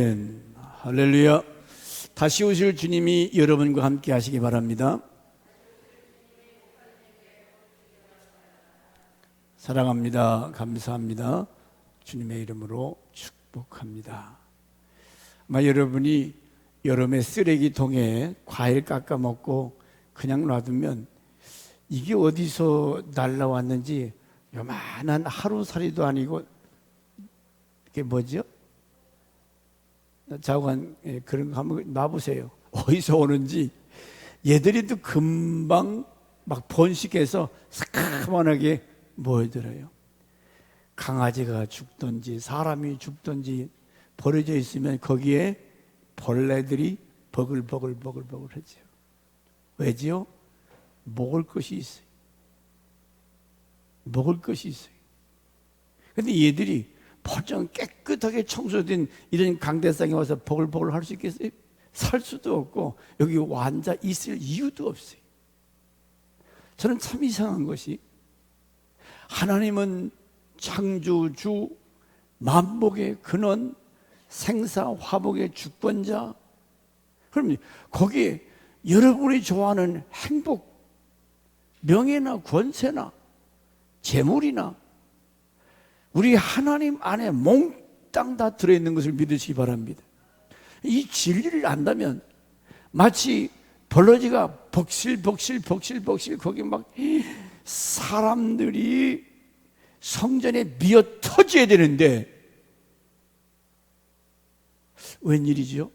할렐루야. 다시 오실 주님이 여러분과 함께 하시기 바랍니다. 사랑합니다. 감사합니다. 주님의 이름으로 축복합니다. 아마 여러분이 여름에 쓰레기통에 과일 깎아 먹고 그냥 놔두면 이게 어디서 날라왔는지 요만한 하루살이도 아니고 이게 뭐죠? 자관 그런 거 한번 놔보세요. 어디서 오는지 얘들이 또 금방 막 번식해서 새까만하게 모여들어요. 강아지가 죽든지 사람이 죽든지 버려져 있으면 거기에 벌레들이 버글버글하죠. 왜지요? 먹을 것이 있어요. 먹을 것이 있어요. 근데 얘들이 벌정 깨끗하게 청소된 이런 강대상에 와서 버글버글 할 수 있겠어요? 살 수도 없고 여기 앉아 있을 이유도 없어요. 저는 참 이상한 것이 하나님은 창조주, 만복의 근원, 생사 화복의 주권자. 그럼 거기에 여러분이 좋아하는 행복, 명예나 권세나 재물이나 우리 하나님 안에 몽땅 다 들어있는 것을 믿으시기 바랍니다. 이 진리를 안다면 마치 벌러지가 벅실벅실 거기 막 사람들이 성전에 미어 터져야 되는데 웬일이죠?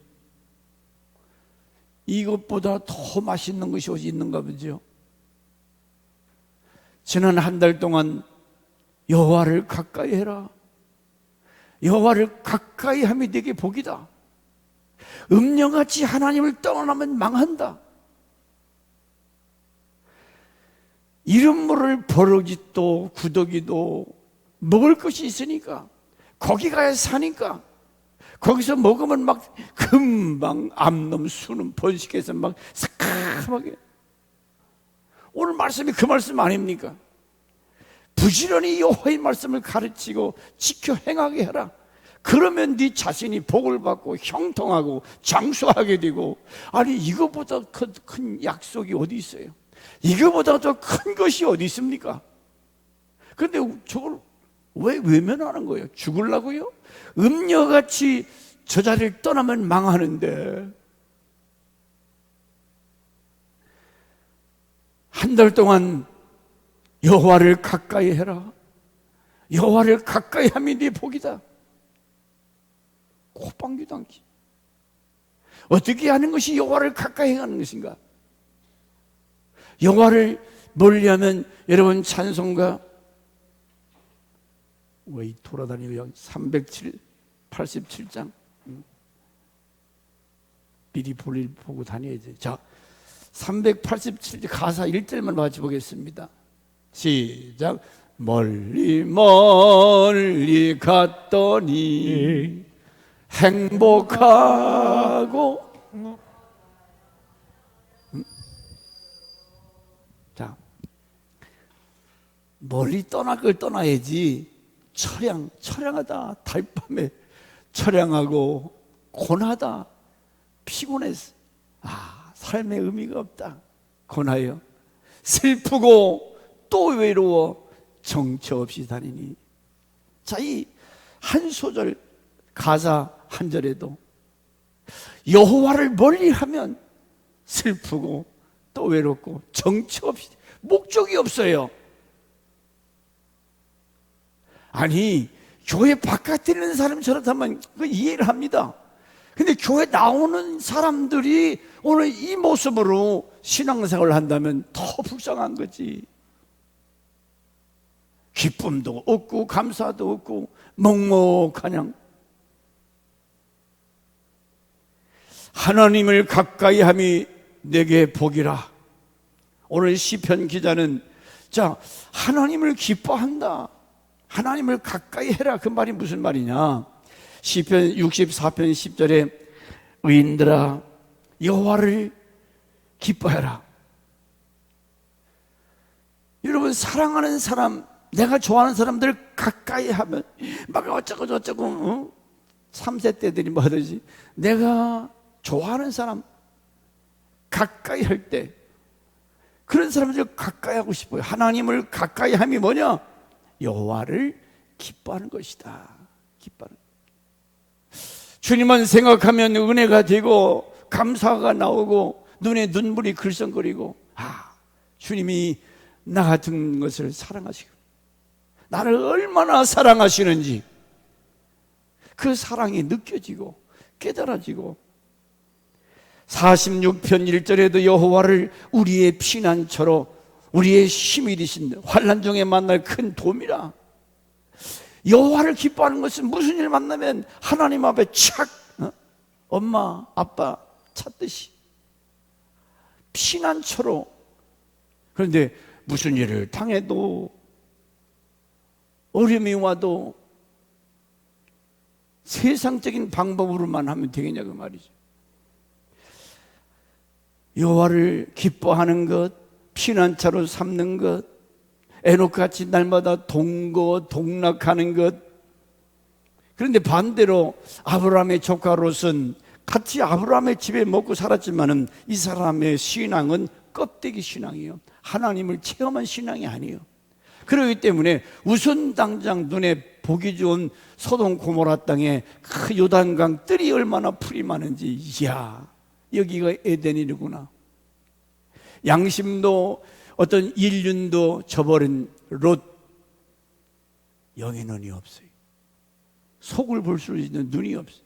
이것보다 더 맛있는 것이 어디 있는가 보죠. 지난 한 달 동안 여호와를 가까이 해라. 여호와를 가까이 함이 네게 복이다. 음녀같이 하나님을 떠나면 망한다. 이름 모를 버러지도 구더기도 먹을 것이 있으니까 거기 가야 사니까 거기서 먹으면 막 금방 암놈 수놈 번식해서 막 새까맣게. 오늘 말씀이 그 말씀 아닙니까? 부지런히 여호와의 말씀을 가르치고 지켜 행하게 해라. 그러면 네 자신이 복을 받고 형통하고 장수하게 되고, 아니 이거보다 큰 약속이 어디 있어요? 이거보다 더 큰 것이 어디 있습니까? 그런데 저걸 왜 외면하는 거예요? 죽으려고요? 음녀같이 저 자리를 떠나면 망하는데 한 달 동안 여호와를 가까이 해라. 여호와를 가까이 함이 네 복이다. 콧방귀도 안 키. 어떻게 하는 것이 여호와를 가까이 하는 것인가? 여호와를 멀리하면 여러분 찬송가 왜 돌아다니고 387장 미리 볼일 보고 다녀야지. 자, 387장 가사 1절만 맞춰보겠습니다. 시작. 멀리 멀리 갔더니 행복하고. 자, 멀리 떠날 걸 떠나야지. 처량하다. 달밤에 처량하고 고나다. 피곤해서 삶의 의미가 없다. 고나요. 슬프고 또 외로워 정처 없이 다니니. 자, 이 한 소절 가사 한 절에도 여호와를 멀리하면 슬프고 또 외롭고 정처 없이, 목적이 없어요. 아니 교회 바깥에 있는 사람 저렇다면 그 이해를 합니다. 근데 교회 나오는 사람들이 오늘 이 모습으로 신앙생활을 한다면 더 불쌍한 거지. 기쁨도 없고 감사도 없고 먹먹하냥. 하나님을 가까이 함이 내게 복이라. 오늘 시편 기자는 자, 하나님을 기뻐한다. 하나님을 가까이 해라. 그 말이 무슨 말이냐? 시편 64편 10절에 의인들아 여호와를 기뻐해라. 여러분, 사랑하는 사람, 내가 좋아하는 사람들을 가까이 하면 막 어쩌고 저쩌고 3세 때들이 뭐 하듯이 내가 좋아하는 사람 가까이 할 때 그런 사람들 가까이 하고 싶어요. 하나님을 가까이 함이 뭐냐? 여호와를 기뻐하는 것이다. 기뻐하는. 주님만 생각하면 은혜가 되고 감사가 나오고 눈에 눈물이 글썽거리고, 주님이 나 같은 것을 사랑하시고 나를 얼마나 사랑하시는지 그 사랑이 느껴지고 깨달아지고, 46편 1절에도 여호와를 우리의 피난처로 우리의 힘이 되신 환난 중에 만날 큰 도움이라. 여호와를 기뻐하는 것은 무슨 일 만나면 하나님 앞에 착 엄마 아빠 찾듯이 피난처로. 그런데 무슨 일을 당해도 어려움이 와도 세상적인 방법으로만 하면 되겠냐 그 말이죠. 여호와를 기뻐하는 것, 피난처로 삼는 것, 에녹같이 날마다 동거동락하는 것. 그런데 반대로 아브라함의 조카 롯은 같이 아브라함의 집에 먹고 살았지만은 이 사람의 신앙은 껍데기 신앙이에요. 하나님을 체험한 신앙이 아니에요. 그렇기 때문에 우선 당장 눈에 보기 좋은 소돔 고모라 땅에 그 요단강 뜰이 얼마나 풀이 많은지, 이야 여기가 에덴이구나. 양심도 어떤 인륜도 저버린 롯, 영의 눈이 없어요. 속을 볼 수 있는 눈이 없어요.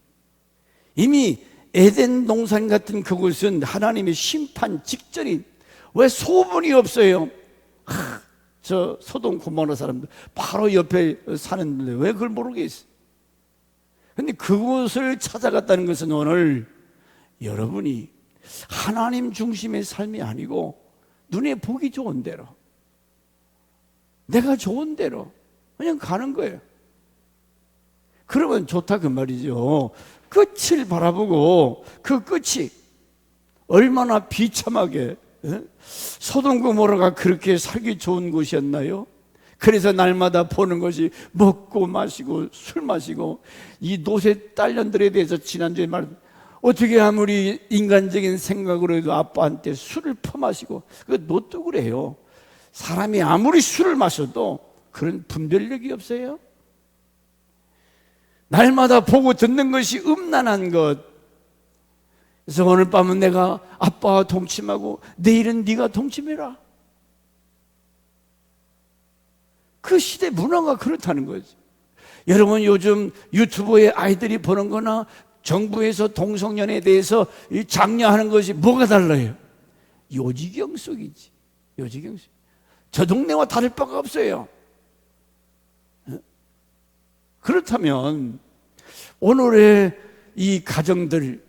이미 에덴 동산 같은 그곳은 하나님의 심판 직전이, 왜 소문이 없어요? 저 소돔 고모라 사람들 바로 옆에 사는데 왜 그걸 모르겠어요? 근데 그곳을 찾아갔다는 것은 오늘 여러분이 하나님 중심의 삶이 아니고 눈에 보기 좋은 대로, 내가 좋은 대로 그냥 가는 거예요. 그러면 좋다 그 말이죠. 끝을 바라보고 그 끝이 얼마나 비참하게, 소돔 고모라가 그렇게 살기 좋은 곳이었나요? 그래서 날마다 보는 것이 먹고 마시고 술 마시고, 이 노새 딸년들에 대해서 지난주에 어떻게 아무리 인간적인 생각으로 해도 아빠한테 술을 퍼마시고, 그 노뚝을. 사람이 아무리 술을 마셔도 그런 분별력이 없어요. 날마다 보고 듣는 것이 음란한 것. 그래서 오늘 밤은 내가 아빠와 동침하고 내일은 네가 동침해라. 그 시대 문화가 그렇다는 거지. 여러분 요즘 유튜브에 아이들이 보는 거나 정부에서 동성연애에 대해서 장려하는 것이 뭐가 달라요? 요지경 속이지. 요지경 속. 저 동네와 다를 바가 없어요. 그렇다면 오늘의 이 가정들,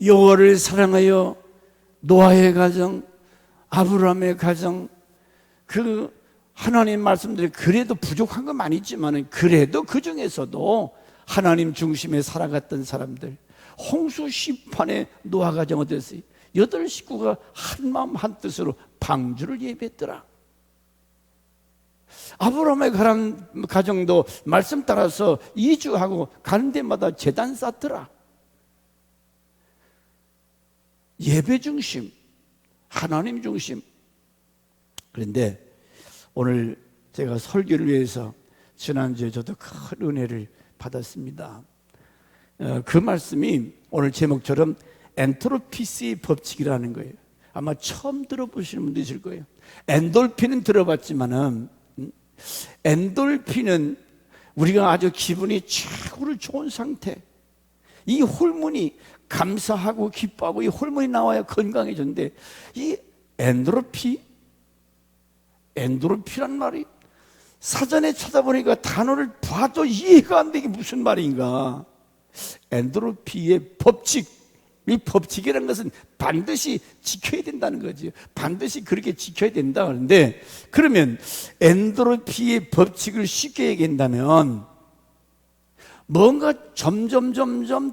여호와를 사랑하여 노아의 가정, 아브라함의 가정, 그 하나님 말씀들이 그래도 부족한 건 많이 있지만 그래도 그 중에서도 하나님 중심에 살아갔던 사람들, 홍수 심판에 노아 가정 어땠어요? 8 식구가 한마음 한뜻으로 방주를 예배했더라. 아브라함의 가정도 말씀 따라서 이주하고 가는 데마다 제단 쌓더라. 예배 중심, 하나님 중심. 그런데 오늘 제가 설교를 위해서 지난주에 저도 큰 은혜를 받았습니다. 그 말씀이 오늘 제목처럼 엔트로피스의 법칙이라는 거예요. 아마 처음 들어보시는 분도 있을 거예요. 엔돌핀은 들어봤지만은, 엔돌핀은 우리가 아주 기분이 최고로 좋은 상태, 이 호르몬이 감사하고 기뻐하고 이 호르몬이 나와야 건강해졌는데, 이 엔도르피란 말이 사전에 찾아보니까 단어를 봐도 이해가 안 되게 무슨 말인가. 엔도르피의 법칙, 이 법칙이라는 것은 반드시 지켜야 된다는 거죠. 반드시 그렇게 지켜야 된다. 그런데 그러면 엔도르피의 법칙을 쉽게 얘기한다면 뭔가 점점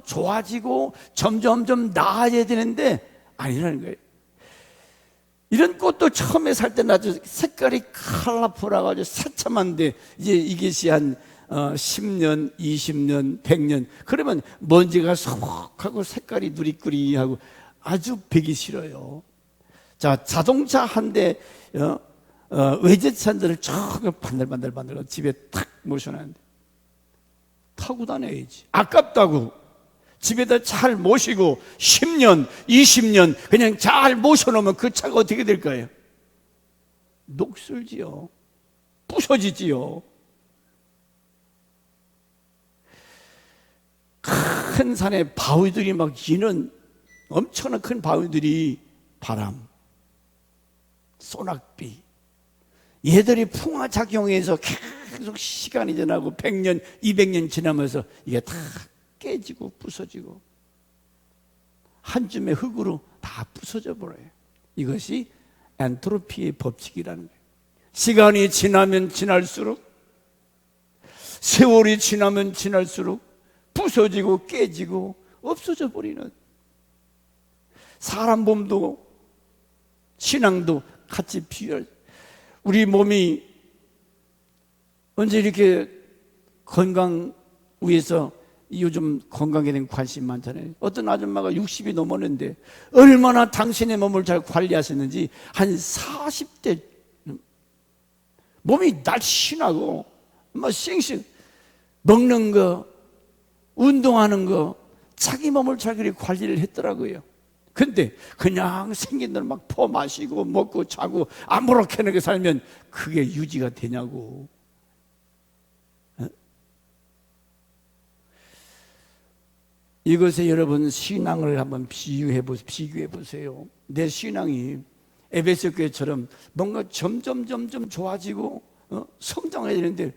좋아지고 점점 나아져야 되는데 아니라는 거예요. 이런 꽃도 처음에 살 때는 아주 색깔이 컬러풀하고 아주 새참한데 이제 이것이 한 10년, 20년, 100년 그러면 먼지가 소복하고 색깔이 누리꾸리하고 아주 배기 싫어요. 자, 자동차 한 대 외제차 한 대를 쭉 반들반들 집에 탁 모셔놨는데 타고 다녀야지. 아깝다고 집에다 잘 모시고 10년, 20년 그냥 잘 모셔놓으면 그 차가 어떻게 될까요? 녹슬지요. 부서지지요. 큰 산에 바위들이 막 기는 엄청난 큰 바위들이 바람, 소낙비, 얘들이 풍화작용해서 계속 시간이 지나고 100년, 200년 지나면서 이게 다 깨지고 부서지고 한 줌의 흙으로 다 부서져 버려요. 이것이 엔트로피의 법칙이라는 거예요. 시간이 지나면 지날수록, 세월이 지나면 지날수록 부서지고 깨지고 없어져 버리는, 사람 몸도 신앙도 같이 비교할. 우리 몸이 언제 이렇게 건강 위해서 요즘 건강에 대한 관심이 많잖아요. 어떤 아줌마가 60이 넘었는데 얼마나 당신의 몸을 잘 관리하셨는지 한 40대 몸이 날씬하고 막 쌩쌩 먹는 거, 운동하는 거, 자기 몸을 잘 관리를 했더라고요. 근데 그냥 생긴 대로 막 퍼 마시고 먹고 자고 아무렇게나 살면 그게 유지가 되냐고. 이것에 여러분 신앙을 한번 비교해 보세요. 내 신앙이 에베소 교회처럼 뭔가 점점 좋아지고 성장해야 되는데,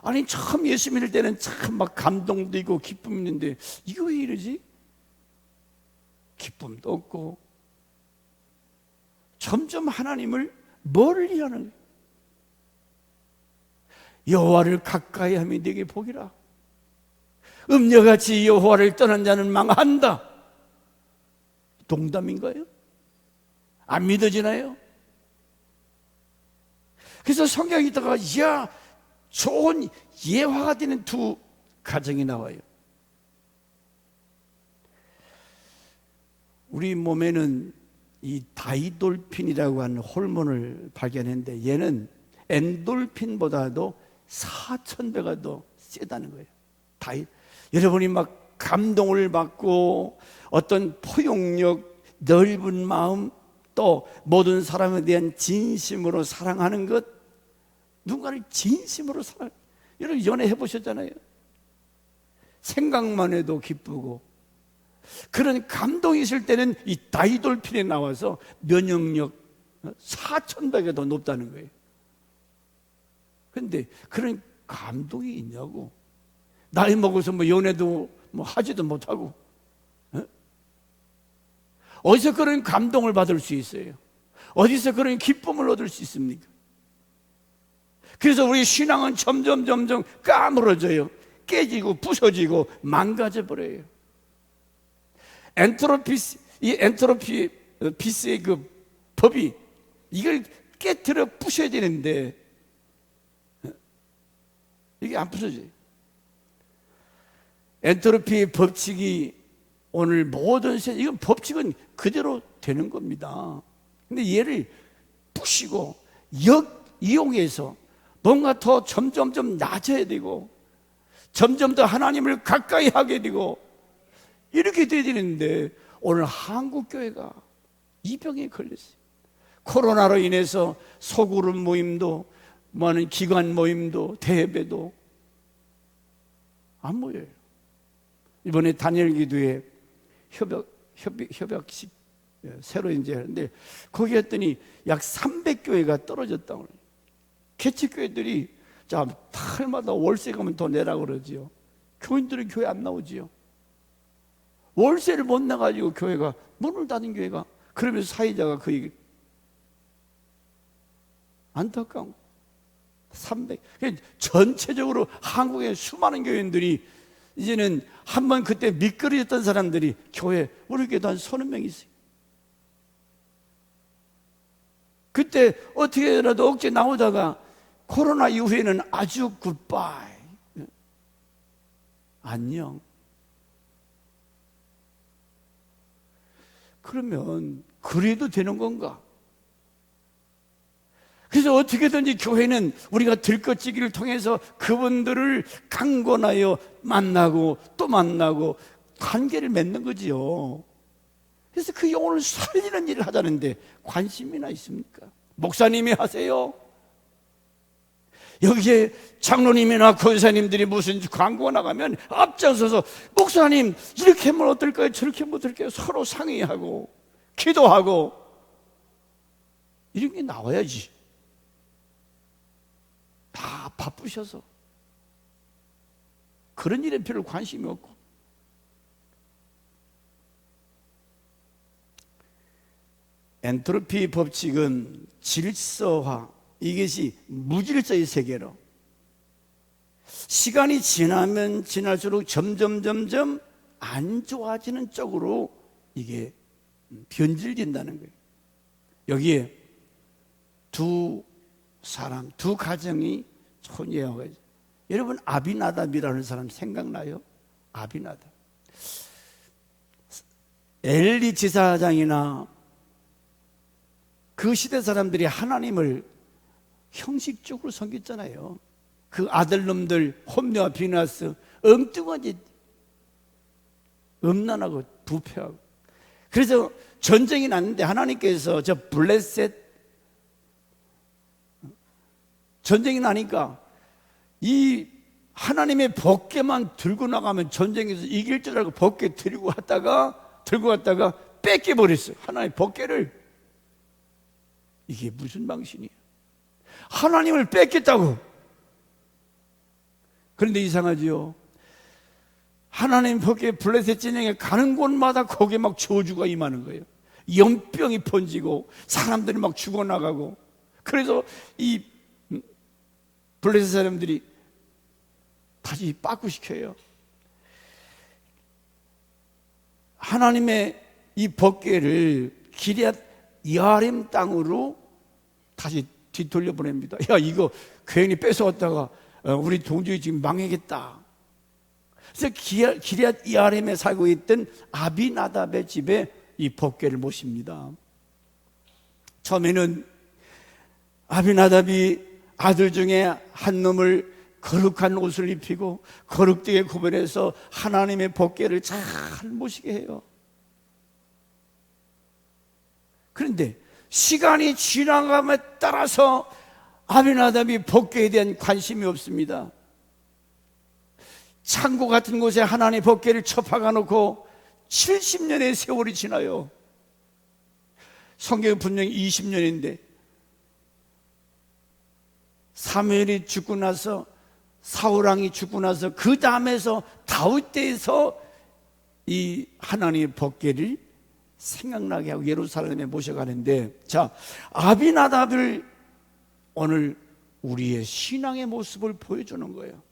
아니 처음 예수 믿을 때는 참 막 감동도 있고 기쁨이 있는데 이거 왜 이러지? 기쁨도 없고 점점 하나님을 멀리 하는. 여호와를 가까이 하면 네게 복이라. 음녀같이 여호와를 떠난 자는 망한다. 농담인가요? 안 믿어지나요? 그래서 성경에 있다가 좋은 예화가 되는 두 가정이 나와요. 우리 몸에는 이 다이돌핀이라고 하는 호르몬을 발견했는데 얘는 엔돌핀보다도 4,000배가 더 세다는 거예요. 여러분이 막 감동을 받고 어떤 포용력, 넓은 마음, 또 모든 사람에 대한 진심으로 사랑하는 것, 누군가를 진심으로 사랑. 여러분 연애해 보셨잖아요. 생각만 해도 기쁘고 그런 감동이 있을 때는 이 다이돌핀에 나와서 면역력 4,000배가 더 높다는 거예요. 그런데 그런 감동이 있냐고. 나이 먹어서 연애도 하지도 못하고 어디서 그런 감동을 받을 수 있어요? 어디서 그런 기쁨을 얻을 수 있습니까? 그래서 우리 신앙은 점점 까무러져요. 깨지고 부서지고 망가져 버려요. 이 엔트로피스의 그 법이 이걸 깨트려 부셔야 되는데 이게 안 부서져요. 엔트로피 법칙이 오늘 모든 이건 법칙은 그대로 되는 겁니다. 근데 얘를 부시고 이용해서 뭔가 더 점점 낮아야 되고 점점 더 하나님을 가까이 하게 되고 이렇게 돼야 되는데 오늘 한국교회가 이 병에 걸렸어요. 코로나로 인해서 소그룹 모임도 많은 기관 모임도 대회도 안 모여요. 이번에 단일 기도회 협약식 새로 이제 하는데 거기 했더니 약 300교회가 떨어졌다고 그래요. 개척교회들이 달마다 월세 가면 더 내라고 그러지요. 교인들은 교회 안 나오지요. 월세를 못 나가지고 교회가 문을 닫은 교회가, 그러면서 사회자가 그 얘기 안타까운 300. 전체적으로 한국의 수많은 교인들이 이제는 한번 그때 미끄러졌던 사람들이 교회, 우리 교회도 한 30명 있어요. 그때 어떻게라도 억제 나오다가 코로나 이후에는 아주 굿바이. 안녕. 그러면 그래도 되는 건가? 그래서 어떻게든지 교회는 우리가 들꺼치기를 통해서 그분들을 강권하여 만나고 또 만나고 관계를 맺는 거지요. 그래서 그 영혼을 살리는 일을 하자는데 관심이나 있습니까? 목사님이 하세요. 여기에 장로님이나 권사님들이 무슨 광고가 나가면 앞장서서 목사님 이렇게 하면 어떨까요? 저렇게 하면 어떨까요? 서로 상의하고 기도하고 이런 게 나와야지. 다 바쁘셔서 그런 일에 별로 관심이 없고, 엔트로피 법칙은 질서화, 이것이 무질서의 세계로 시간이 지나면 지날수록 점점 안 좋아지는 쪽으로 이게 변질된다는 거예요. 여기에 두 사람, 두 가정이 손이하고, 여러분 아비나답이라는 사람 생각나요? 아비나답. 엘리 제사장이나 그 시대 사람들이 하나님을 형식적으로 섬겼잖아요. 그 아들놈들 홈리와 비나스 엉뚱하게 음란하고 부패하고. 그래서 전쟁이 났는데 하나님께서 저 블레셋 전쟁이 나니까 이 하나님의 법궤만 들고 나가면 전쟁에서 이길 줄 알고 법궤 들고 갔다가 뺏겨버렸어요. 하나님의 법궤를. 이게 무슨 방식이에요? 하나님을 뺏겼다고. 그런데 이상하지요. 하나님 법궤 블레셋 진영에 가는 곳마다 거기에 막 저주가 임하는 거예요. 연병이 번지고 사람들이 막 죽어나가고. 그래서 이 블레셋 사람들이 다시 빠꾸시켜요. 하나님의 이 법궤를 기럇 여아림 땅으로 다시 뒤돌려 보냅니다. 야, 이거 괜히 뺏어왔다가 우리 동족이 지금 망하겠다. 그래서 기럇 여아림에 살고 있던 아비나답의 집에 이 법궤를 모십니다. 처음에는 아비나답이 아들 중에 한 놈을 거룩한 옷을 입히고 거룩되게 구별해서 하나님의 법궤를 잘 모시게 해요. 그런데 시간이 지나감에 따라서 아비나답이 법궤에 대한 관심이 없습니다. 창고 같은 곳에 하나님의 법궤를 처박아 놓고 70년의 세월이 지나요. 성경은 분명히 20년인데 사무엘이 죽고 나서 사울왕이 죽고 나서 그 다음에서 다윗 때에서 이 하나님의 법궤를 생각나게 하고 예루살렘에 모셔가는데, 자, 아비나답을 오늘 우리의 신앙의 모습을 보여주는 거예요.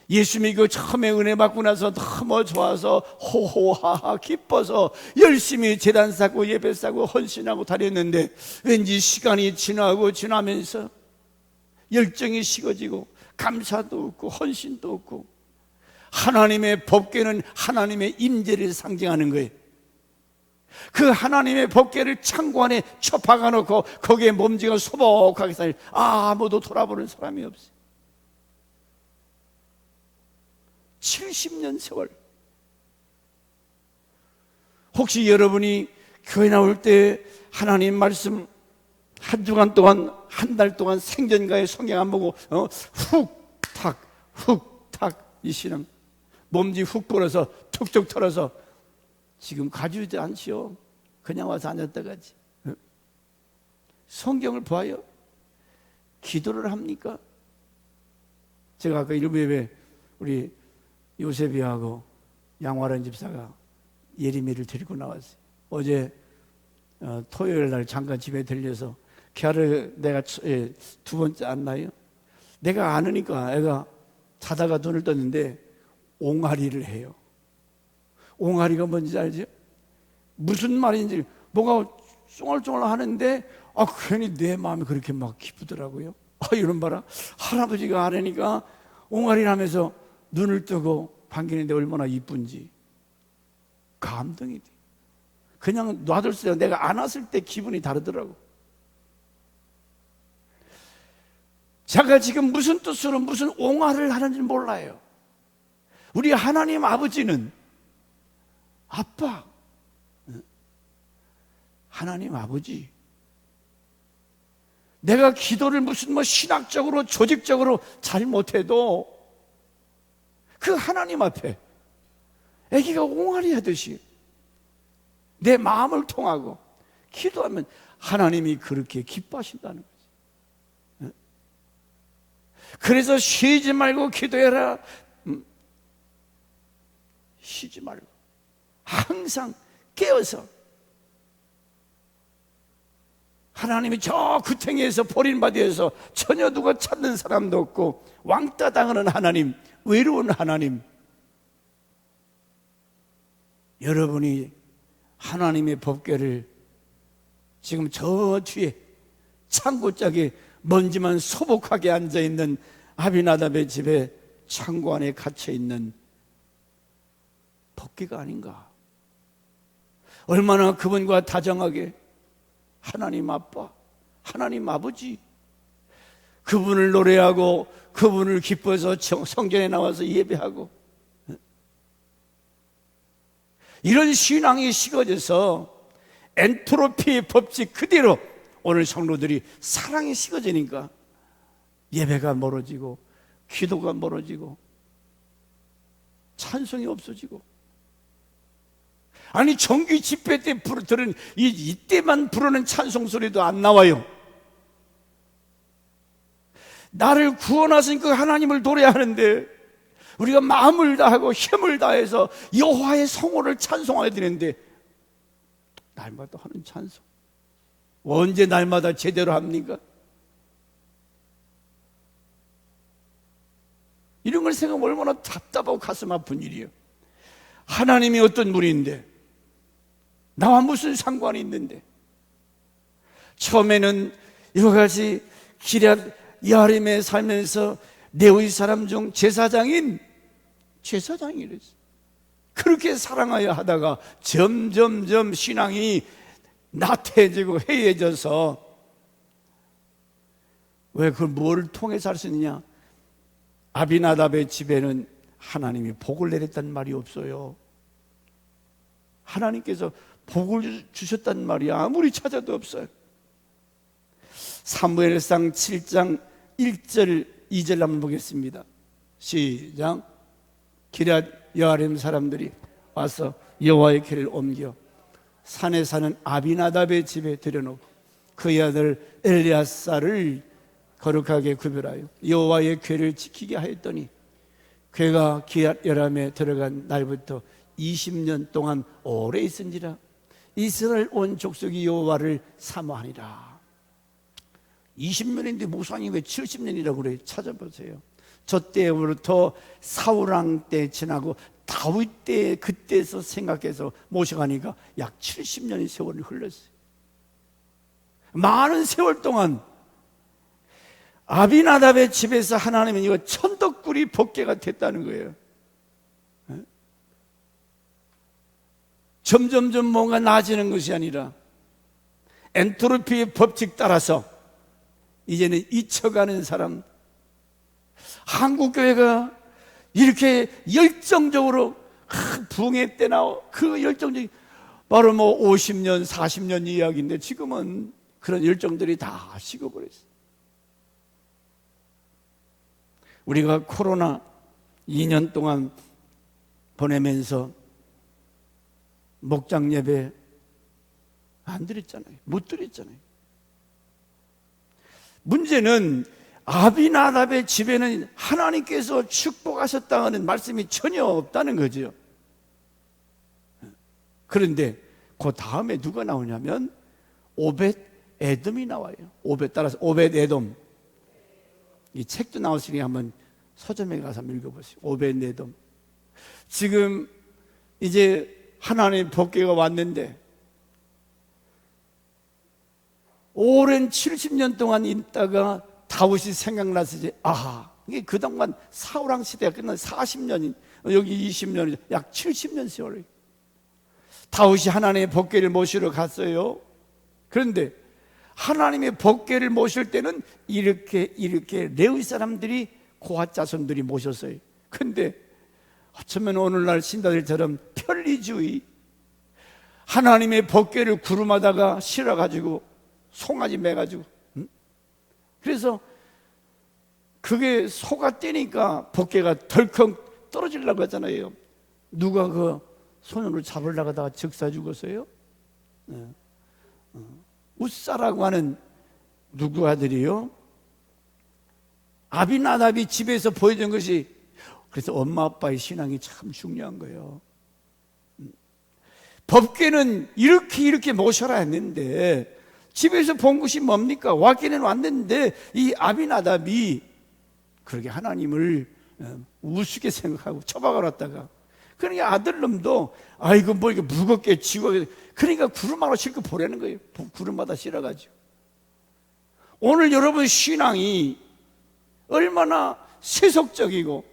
예수 믿고 처음에 은혜 받고 나서 너무 좋아서 호호하하 기뻐서 열심히 제단 쌓고 예배 쌓고 헌신하고 다녔는데 왠지 시간이 지나면서 열정이 식어지고 감사도 없고 헌신도 없고, 하나님의 법궤는 하나님의 임재를 상징하는 거예요. 그 하나님의 법궤를 창고 안에 처박아 놓고 거기에 몸지가 소복하게 살, 아무도 돌아보는 사람이 없어요. 70년 세월. 혹시 여러분이 교회 나올 때 하나님 말씀 한 주간 동안, 한 달 동안 생전가에 성경 안 보고 훅탁 이 신앙 몸지 훅 불어서 툭툭 털어서 지금 가지지 않지요. 그냥 와서 앉았다 가지. 성경을 봐요. 기도를 합니까? 제가 아까 일부 예배 우리 요셉이하고 양화란 집사가 예리미를 데리고 나왔어요. 어제 토요일 날 잠깐 집에 들려서 걔를 내가 두 번째 안나요? 내가 안으니까 애가 자다가 눈을 떴는데 옹알이를 해요. 옹알이가 뭔지 알죠? 무슨 말인지 뭔가 쫑알쫑알 하는데 괜히 내 마음이 그렇게 막 기쁘더라고요. 이런 봐라. 할아버지가 안으니까 옹알이를 하면서 눈을 뜨고 반기는데 얼마나 이쁜지 감동이 돼. 그냥 놔뒀어요. 내가 안았을 때 기분이 다르더라고. 제가 지금 무슨 뜻으로 무슨 옹알을 하는지 몰라요. 우리 하나님 아버지는 아빠, 하나님 아버지, 내가 기도를 무슨 신학적으로 조직적으로 잘못해도 그 하나님 앞에 아기가 옹알이 하듯이 내 마음을 통하고 기도하면 하나님이 그렇게 기뻐하신다는 거지. 그래서 쉬지 말고 기도해라. 쉬지 말고 항상 깨어서, 하나님이 저 구탱이에서 버림받아서 전혀 누가 찾는 사람도 없고 왕따 당하는 하나님, 외로운 하나님, 여러분이 하나님의 법궤를 지금 저 뒤에 창고짝에 먼지만 소복하게 앉아있는 아비나답의 집에 창고 안에 갇혀있는 법궤가 아닌가. 얼마나 그분과 다정하게 하나님 아빠, 하나님 아버지, 그분을 노래하고 그분을 기뻐해서 성전에 나와서 예배하고, 이런 신앙이 식어져서 엔트로피의 법칙 그대로 오늘 성도들이 사랑이 식어지니까 예배가 멀어지고 기도가 멀어지고 찬송이 없어지고, 아니 정규 집회 때 들은 이때만 부르는 찬송 소리도 안 나와요. 나를 구원하신 그 하나님을 노래하는데 우리가 마음을 다하고 힘을 다해서 여호와의 성호를 찬송해야 되는데 날마다 하는 찬송, 언제 날마다 제대로 합니까? 이런 걸 생각하면 얼마나 답답하고 가슴 아픈 일이에요. 하나님이 어떤 분인데 나와 무슨 상관이 있는데. 처음에는 이와 같이 기럇 여아림에 살면서 레위 사람 중 제사장이랬어요. 그렇게 사랑하여 하다가 점점점 신앙이 나태해지고 해이해져서, 왜 그걸 뭘 통해서 할 수 있느냐? 아비나답의 집에는 하나님이 복을 내렸다는 말이 없어요. 하나님께서 복을 주셨다는 말이 아무리 찾아도 없어요. 사무엘상 7장 1절 2절 한번 보겠습니다. 시작. 기럇 여아림 사람들이 와서 여호와의 궤를 옮겨 산에 사는 아비나답의 집에 들여놓고 그의 아들 엘리아사를 거룩하게 구별하여 여호와의 궤를 지키게 하였더니 궤가 기럇 여아림에 들어간 날부터 20년 동안 오래 있은지라. 이스라엘 온 족속이 여호와를 사모하니라. 20년인데 무상이 왜 70년이라고 그래? 찾아보세요. 저 때부터 사울왕 때 지나고 다윗 때, 그때서 생각해서 모셔가니까 약 70년의 세월이 흘렀어요. 많은 세월 동안 아비나답의 집에서 하나님은 이거 천덕꾸리 법궤가 됐다는 거예요. 점점점 뭔가 나아지는 것이 아니라 엔트로피의 법칙 따라서 이제는 잊혀가는 사람. 한국교회가 이렇게 열정적으로 부흥회 때나 그 열정적인, 바로 50년 40년 이야기인데 지금은 그런 열정들이 다 식어버렸어요. 우리가 코로나 2년 동안 보내면서 목장 예배 안 드렸잖아요. 못 드렸잖아요. 문제는 아비나답의 집에는 하나님께서 축복하셨다는 말씀이 전혀 없다는 거죠. 그런데 그 다음에 누가 나오냐면 오벳 에돔이 나와요. 따라서 오벳 에돔. 이 책도 나오시니 한번 서점에 가서 한번 읽어보세요. 오벳 에돔. 지금 이제 하나님의 법궤가 왔는데 오랜 70년 동안 있다가 다윗이 생각나서 이제 이게 그동안 사울왕 시대가 끝난 40년이 여기 20년, 약 70년 세월. 다윗이 하나님의 법궤를 모시러 갔어요. 그런데 하나님의 법궤를 모실 때는 이렇게 레위 사람들이, 고핫 자손들이 모셨어요. 근데 어쩌면 오늘날 신자들처럼 편리주의, 하나님의 법궤를 구름하다가 실어가지고 송아지 매가지고, 그래서 그게 소가 떼니까 법궤가 덜컹 떨어지려고 하잖아요. 누가 그 손으로 잡으려고 하다가 즉사 죽었어요. 웃사라고 하는 누구 아들이요? 아비나답이 집에서 보여준 것이, 그래서 엄마 아빠의 신앙이 참 중요한 거예요. 법궤는 이렇게 모셔라 했는데 집에서 본 것이 뭡니까? 왔기는 왔는데 이 아비나답이 그렇게 하나님을 우습게 생각하고 처박아 놨다가, 그러니까 아들놈도 아이고 뭐 이게 무겁게 지고, 그러니까 구름하러 실고 보내는 거예요. 구름마다 실어가지고. 오늘 여러분 신앙이 얼마나 세속적이고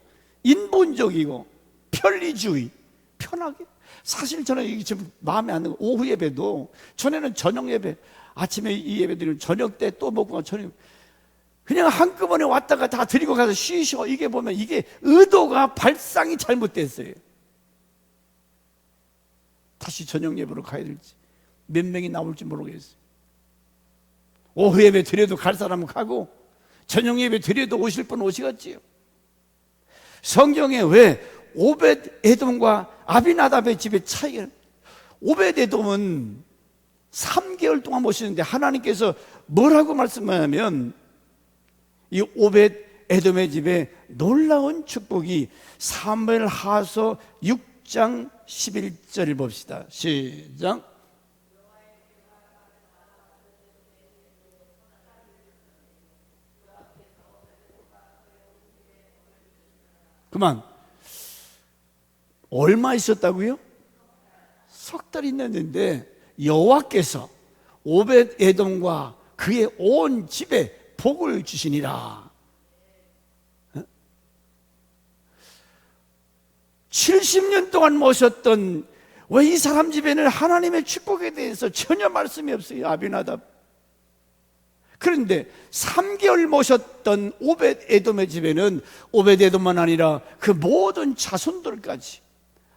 인본적이고 편리주의, 편하게. 사실 저는 이게 좀 마음에 안 드는, 오후 예배도 전에는 저녁 예배, 아침에 이 예배 드리면 저녁 때 또 먹고 저녁, 그냥 한꺼번에 왔다가 다 드리고 가서 쉬시고, 이게 보면 이게 의도가, 발상이 잘못됐어요. 다시 저녁 예배로 가야 될지 몇 명이 나올지 모르겠어요. 오후 예배 드려도 갈 사람은 가고 저녁 예배 드려도 오실 분 오시겠지요. 성경에 왜 오벳 에돔과 아비나답의 집의 차이가, 오벳 에돔은 3개월 동안 모시는데 하나님께서 뭐라고 말씀하냐면, 이 오벳 에돔의 집에 놀라운 축복이, 사무엘 하서 6장 11절을 봅시다. 시작. 그만. 얼마 있었다고요? 석 달 있었는데 여호와께서 오벳 에돔과 그의 온 집에 복을 주시니라. 70년 동안 모셨던, 왜 이 사람 집에는 하나님의 축복에 대해서 전혀 말씀이 없어요, 아비나답. 그런데 3개월 모셨던 오벳 에돔의 집에는 오벳 에돔만 아니라 그 모든 자손들까지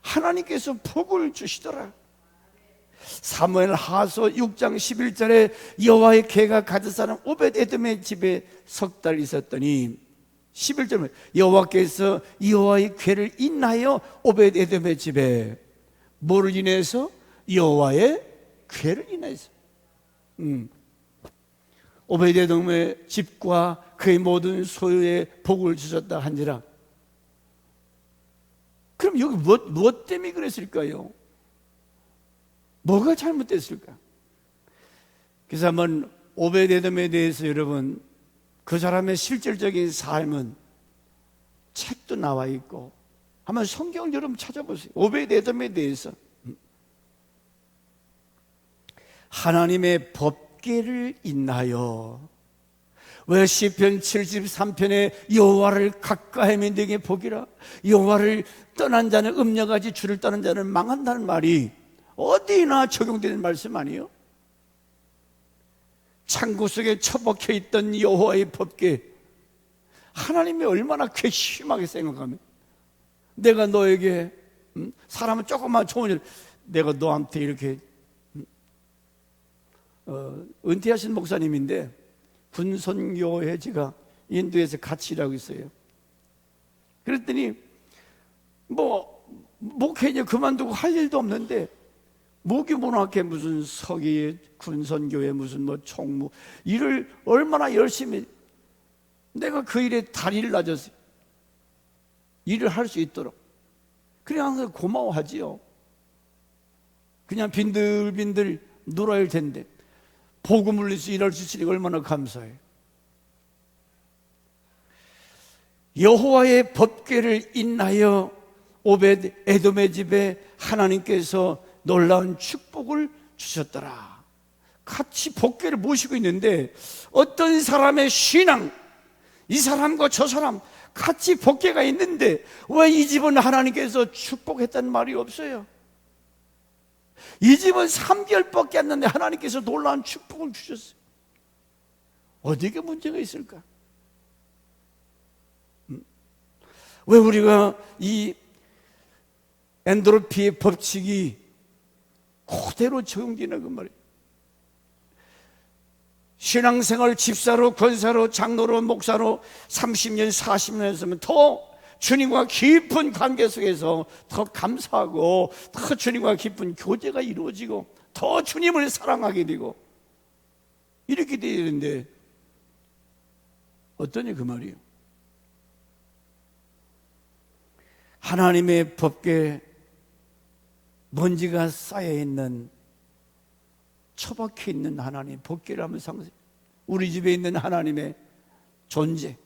하나님께서 복을 주시더라. 사무엘 하서 6장 11절에 여호와의 궤가 가드사람 오벳 에돔의 집에 석 달 있었더니, 11절에 여호와께서 여호와의 궤를 인하여 오벳 에돔의 집에, 뭐를 인해서? 여호와의 궤를 인해서. 오벳 에돔의 집과 그의 모든 소유에 복을 주셨다 한지라. 그럼 여기 무엇 때문에 그랬을까요? 뭐가 잘못됐을까? 그래서 한번 오벳 에돔에 대해서 여러분, 그 사람의 실질적인 삶은 책도 나와 있고, 한번 성경을 여러분 찾아보세요. 오벳 에돔에 대해서. 하나님의 법궤를 인하여, 왜 시편 73편에 여호와를 가까이하면 내게 복이라, 여호와를 떠난 자는 음녀같이 주를 떠난 자는 망한다는 말이 어디나 적용되는 말씀 아니에요? 창고 속에 처박혀 있던 여호와의 법궤, 하나님이 얼마나 괘씸하게 생각하면, 내가 너에게, 사람은 조금만 좋은 일, 내가 너한테 이렇게, 은퇴하신 목사님인데 군선교회 제가 인도에서 같이 일하고 있어요. 그랬더니 목회자 그만두고 할 일도 없는데, 무교문학회 무슨 서기, 군선교회 무슨 총무, 일을 얼마나 열심히, 내가 그 일에 다리를 놔줬어요. 일을 할 수 있도록. 그래 항상 고마워하지요. 그냥 빈들빈들 놀아야 할 텐데 복음을 위해서 일할 수 있으니 얼마나 감사해요. 여호와의 법궤를 인하여 오벳 에돔의 집에 하나님께서 놀라운 축복을 주셨더라. 같이 법궤를 모시고 있는데 어떤 사람의 신앙, 이 사람과 저 사람 같이 법궤가 있는데 왜 이 집은 하나님께서 축복했다는 말이 없어요? 이 집은 3개월밖에 안 됐는데 하나님께서 놀라운 축복을 주셨어요. 어디에 문제가 있을까? 왜 우리가 이 엔트로피의 법칙이 그대로 적용되는 그 말이에요. 신앙생활 집사로, 권사로, 장로로, 목사로 30년, 40년 했으면 더 주님과 깊은 관계 속에서 더 감사하고 더 주님과 깊은 교제가 이루어지고 더 주님을 사랑하게 되고 이렇게 되는데 어떠냐 그 말이에요. 하나님의 법궤 먼지가 쌓여있는 처박혀 있는 하나님 법궤를 한번 상상해. 우리 집에 있는 하나님의 존재,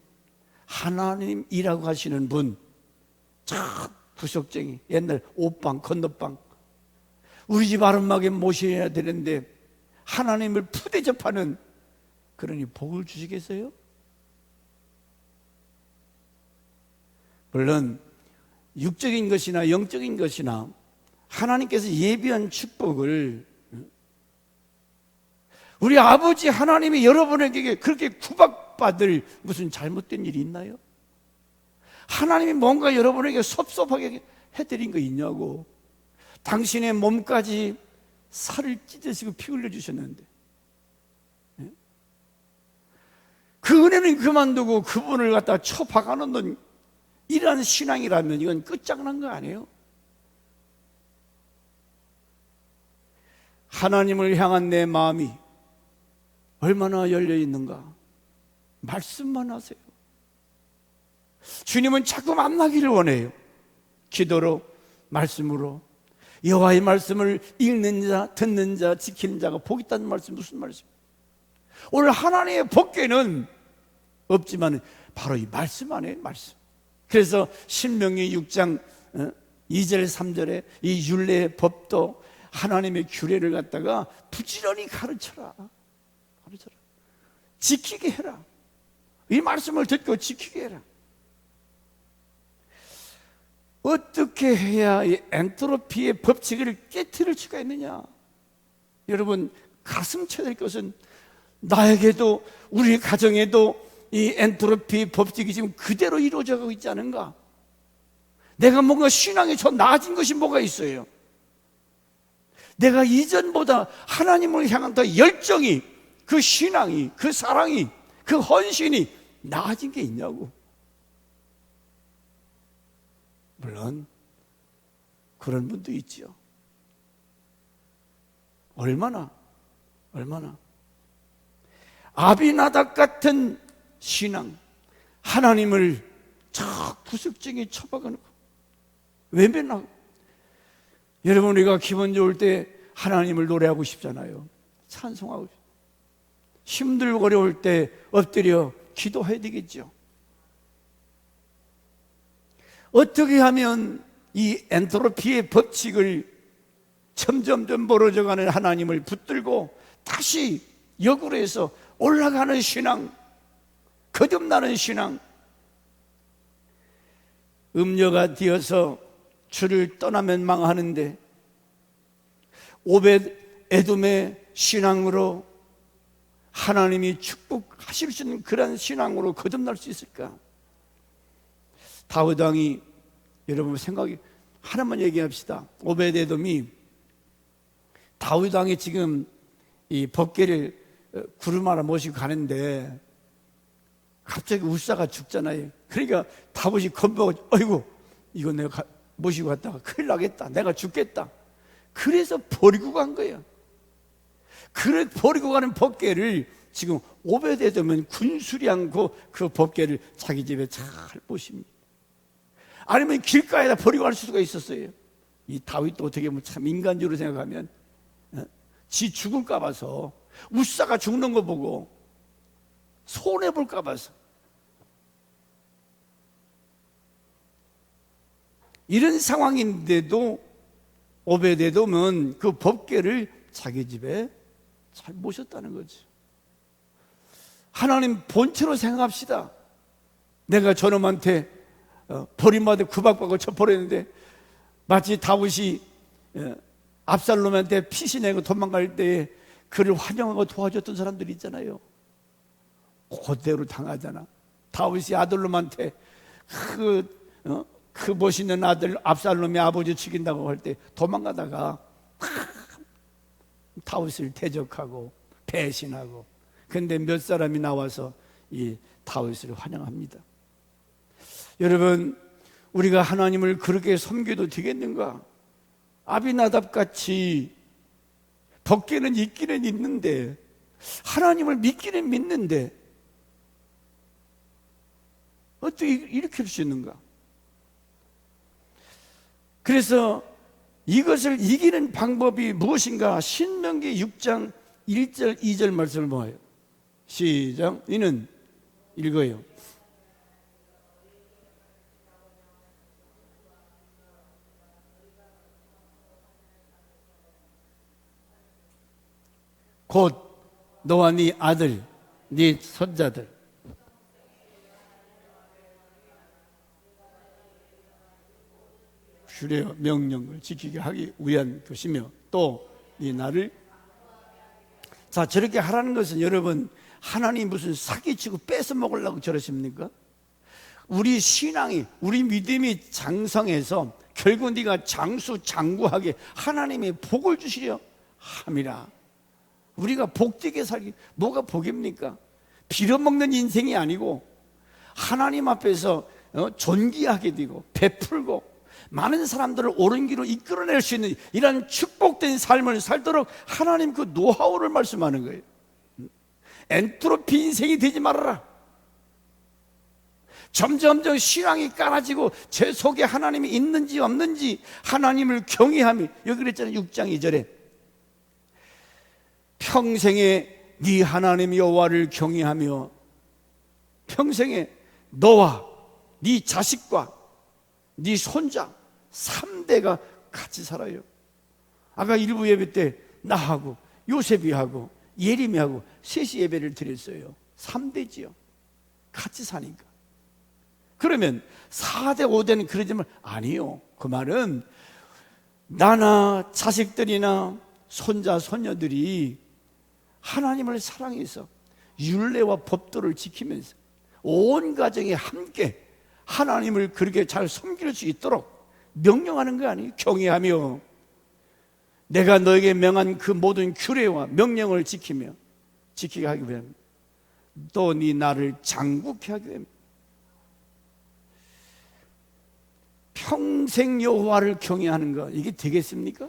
하나님이라고 하시는 분, 참 구석쟁이, 옛날 옷방, 건너방, 우리 집 아름하게 모셔야 되는데 하나님을 푸대접하는 그러니 복을 주시겠어요? 물론 육적인 것이나 영적인 것이나 하나님께서 예비한 축복을 우리 아버지 하나님이 여러분에게 그렇게 구박받을 무슨 잘못된 일이 있나요? 하나님이 뭔가 여러분에게 섭섭하게 해드린 거 있냐고. 당신의 몸까지 살을 찢으시고 피 흘려주셨는데 그 은혜는 그만두고 그분을 갖다 쳐박아놓는 이러한 신앙이라면 이건 끝장난 거 아니에요? 하나님을 향한 내 마음이 얼마나 열려 있는가? 말씀만 하세요. 주님은 자꾸 만나기를 원해요. 기도로, 말씀으로. 여호와의 말씀을 읽는 자, 듣는 자, 지키는 자가 복 있다는 말씀 무슨 말씀이에요? 오늘 하나님의 법궤는 없지만 바로 이 말씀 안에 말씀. 그래서 신명기 6장 2절 3절에 이 율례의 법도 하나님의 규례를 갖다가 부지런히 가르쳐라. 지키게 해라. 이 말씀을 듣고 지키게 해라. 어떻게 해야 이 엔트로피의 법칙을 깨트릴 수가 있느냐? 여러분 가슴 쳐야 될 것은 나에게도 우리 가정에도 이 엔트로피 법칙이 지금 그대로 이루어져 가고 있지 않은가? 내가 뭔가 신앙이 더 나아진 것이 뭐가 있어요? 내가 이전보다 하나님을 향한 더 열정이, 그 신앙이, 그 사랑이, 그 헌신이 나아진 게 있냐고. 물론 그런 분도 있죠. 얼마나 아비나답 같은 신앙, 하나님을 저 구석쟁이 처박아놓고 외면하고. 여러분 우리가 기분 좋을 때 하나님을 노래하고 싶잖아요. 찬송하고 싶어요. 힘들고 어려울 때 엎드려 기도해야 되겠죠. 어떻게 하면 이 엔트로피의 법칙을 점점점 멀어져가는 하나님을 붙들고 다시 역으로 해서 올라가는 신앙, 거듭나는 신앙, 음녀가 되어서 주를 떠나면 망하는데 오벳 에돔의 신앙으로 하나님이 축복하실 수 있는 그런 신앙으로 거듭날 수 있을까? 다윗 왕이, 여러분 생각이 하나만 얘기합시다. 오벳 에돔이 다윗 왕이 지금 이 법궤를 구름 하나 모시고 가는데 갑자기 울사가 죽잖아요. 그러니까 다윗이 겁먹어, 어이구 이거 내가 모시고 갔다가 큰일 나겠다, 내가 죽겠다. 그래서 버리고 간 거예요. 그래 버리고 가는 법궤를 지금 오벳 에돔은 군수리 않고 그 법궤를 자기 집에 잘 모십니다. 아니면 길가에다 버리고 갈 수가 있었어요. 이 다윗도 어떻게 보면 참 인간적으로 생각하면 지 죽을까 봐서, 우사가 죽는 거 보고 손해볼까 봐서. 이런 상황인데도 오벳 에돔은 그 법궤를 자기 집에 잘 모셨다는 거죠. 하나님 본체로 생각합시다. 내가 저놈한테 버림받아 구박받고 쳐버렸는데 마치 다윗이 압살롬한테 피신하고 도망갈 때에 그를 환영하고 도와줬던 사람들이 있잖아요. 그대로 당하잖아. 다윗이 아들롬한테 그 멋있는 아들 압살롬이 아버지 죽인다고 할 때 도망가다가 다윗을 대적하고 배신하고, 근데 몇 사람이 나와서 이 다윗을 환영합니다. 여러분, 우리가 하나님을 그렇게 섬겨도 되겠는가? 아비나답 같이 벗개는 있기는 있는데, 하나님을 믿기는 믿는데 어떻게 이렇게 할 수 있는가? 그래서 이것을 이기는 방법이 무엇인가? 신명기 6장 1절 2절 말씀을 보아요. 시작. 이는 읽어요. 곧 너와 네 아들, 네 손자들, 주의 명령을 지키게 하기 위한 것이며, 또 이 나를, 자, 저렇게 하라는 것은 여러분, 하나님 무슨 사기치고 뺏어 먹으려고 저러십니까? 우리 신앙이, 우리 믿음이 장성해서 결국 네가 장수장구하게 하나님이 복을 주시려 함이라. 우리가 복되게 살기, 뭐가 복입니까? 빌어먹는 인생이 아니고 하나님 앞에서 존귀하게 되고 베풀고 많은 사람들을 옳은 길로 이끌어낼 수 있는 이런 축복된 삶을 살도록 하나님 그 노하우를 말씀하는 거예요. 엔트로피 인생이 되지 말아라. 점점점 신앙이 깔아지고 제 속에 하나님이 있는지 없는지 하나님을 경외함이, 여기 그랬잖아요. 6장 2절에 평생에 네 하나님 여호와를 경외하며 평생에 너와 네 자식과 네 손자 3대가 같이 살아요. 아까 일부 예배 때 나하고 요셉이하고 예림이하고 셋이 예배를 드렸어요. 3대지요. 같이 사니까. 그러면 4대 5대는 그러지만 아니요. 그 말은 나나 자식들이나 손자 손녀들이 하나님을 사랑해서 율례와 법도를 지키면서 온 가정이 함께 하나님을 그렇게 잘 섬길 수 있도록 명령하는 거 아니에요? 경외하며 내가 너에게 명한 그 모든 규례와 명령을 지키게 하기 위함, 또 네 나를 장국케 하기 위함. 평생 여호와를 경외하는 것, 이게 되겠습니까?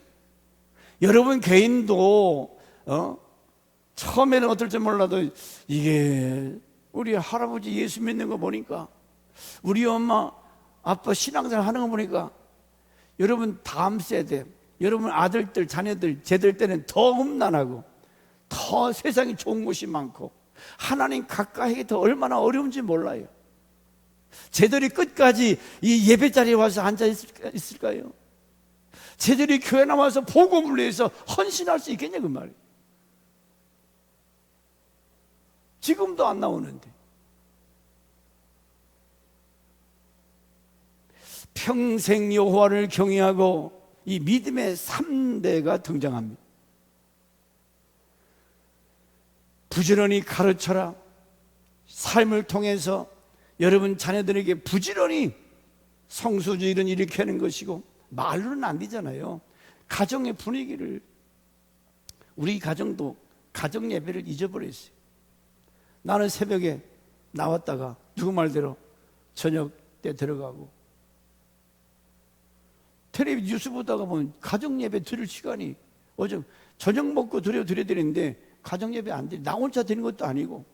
여러분 개인도 처음에는 어떨지 몰라도 이게 우리 할아버지 예수 믿는 거 보니까, 우리 엄마 아빠 신앙생활 하는 거 보니까, 여러분 다음 세대, 여러분 아들들 자녀들 쟤들 때는 더 험난하고 더 세상에 좋은 곳이 많고 하나님 가까이 하기 더 얼마나 어려운지 몰라요. 쟤들이 끝까지 이 예배 자리에 와서 앉아 있을까요? 쟤들이 교회 나와서 복음을 위해서 헌신할 수 있겠냐 그 말이에요. 지금도 안 나오는데. 평생 여호와를 경외하고 이 믿음의 3대가 등장합니다. 부지런히 가르쳐라. 삶을 통해서 여러분 자녀들에게 부지런히 성수주의를 일으키는 것이고, 말로는 안 되잖아요. 가정의 분위기를, 우리 가정도 가정 예배를 잊어버렸어요. 나는 새벽에 나왔다가 누구 말대로 저녁 때 들어가고, 텔레비 뉴스 보다가 보면 가정 예배 드릴 시간이, 어제 저녁 먹고 드려야 되는데 가정 예배 안 드려. 나 혼자 드리는 것도 아니고.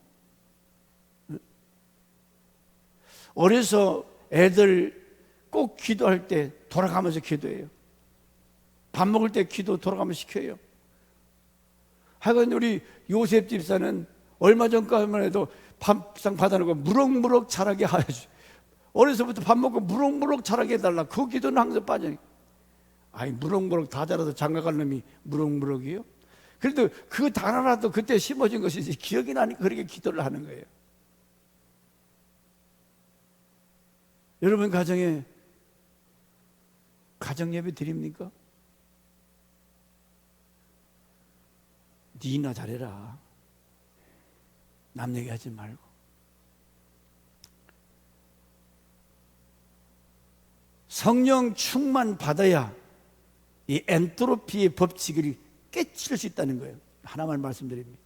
어려서 애들 꼭 기도할 때 돌아가면서 기도해요. 밥 먹을 때 기도 돌아가면서 시켜요. 하여간 우리 요셉 집사는 얼마 전까지만 해도 밥상 받아놓고 무럭무럭 자라게 하여주. 어려서부터 밥 먹고 무럭무럭 자라게 해달라. 그 기도는 항상 빠져요. 아니 무럭무럭 다 자라서 장가갈 놈이 무럭무럭이요? 그래도 그 단어라도 그때 심어진 것이 기억이 나니까 그렇게 기도를 하는 거예요. 여러분 가정에 가정예배 드립니까? 니나 잘해라. 남 얘기하지 말고. 성령 충만 받아야 이 엔트로피의 법칙을 깨칠 수 있다는 거예요. 하나만 말씀드립니다.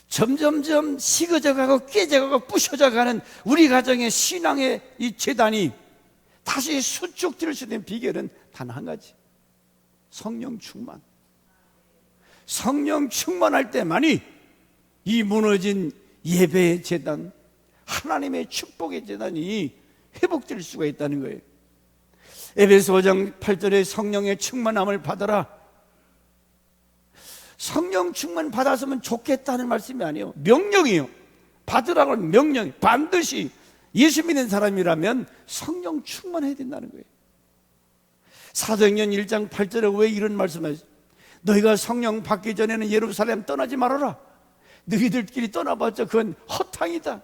점점점 식어져가고 깨져가고 부셔져가는 우리 가정의 신앙의 이 재단이 다시 수축될 수 있는 비결은 단 한 가지, 성령 충만. 성령 충만할 때만이 이 무너진 예배의 재단, 하나님의 축복의 재단이 회복될 수가 있다는 거예요. 에베소 5장 8절에 성령의 충만함을 받아라. 성령 충만 받았으면 좋겠다는 말씀이 아니에요. 명령이에요. 받으라고는 명령. 반드시 예수 믿는 사람이라면 성령 충만해야 된다는 거예요. 사도행전 1장 8절에 왜 이런 말씀을 하죠? 너희가 성령 받기 전에는 예루살렘 떠나지 말아라. 너희들끼리 떠나봤자 그건 허탕이다,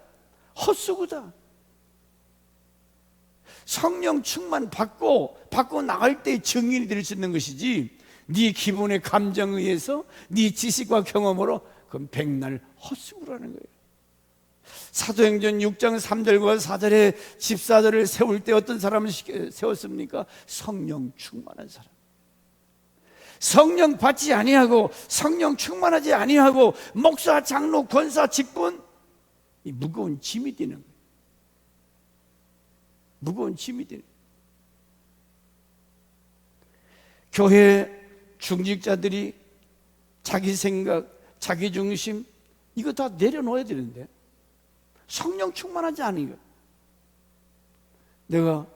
헛수고다. 성령 충만 받고 나갈 때 증인이 될 수 있는 것이지, 네 기분의 감정에 의해서 네 지식과 경험으로 그건 백날 헛수고라는 거예요. 사도행전 6장 3절과 4절에 집사들을 세울 때 어떤 사람을 세웠습니까? 성령 충만한 사람. 성령 받지 아니하고 성령 충만하지 아니하고 목사, 장로, 권사, 직분, 이 무거운 짐이 되는 거예요. 무거운 짐이 되는 거예요. 교회 중직자들이 자기 생각, 자기 중심 이거 다 내려놓아야 되는데 성령 충만하지 않은 거예요. 내가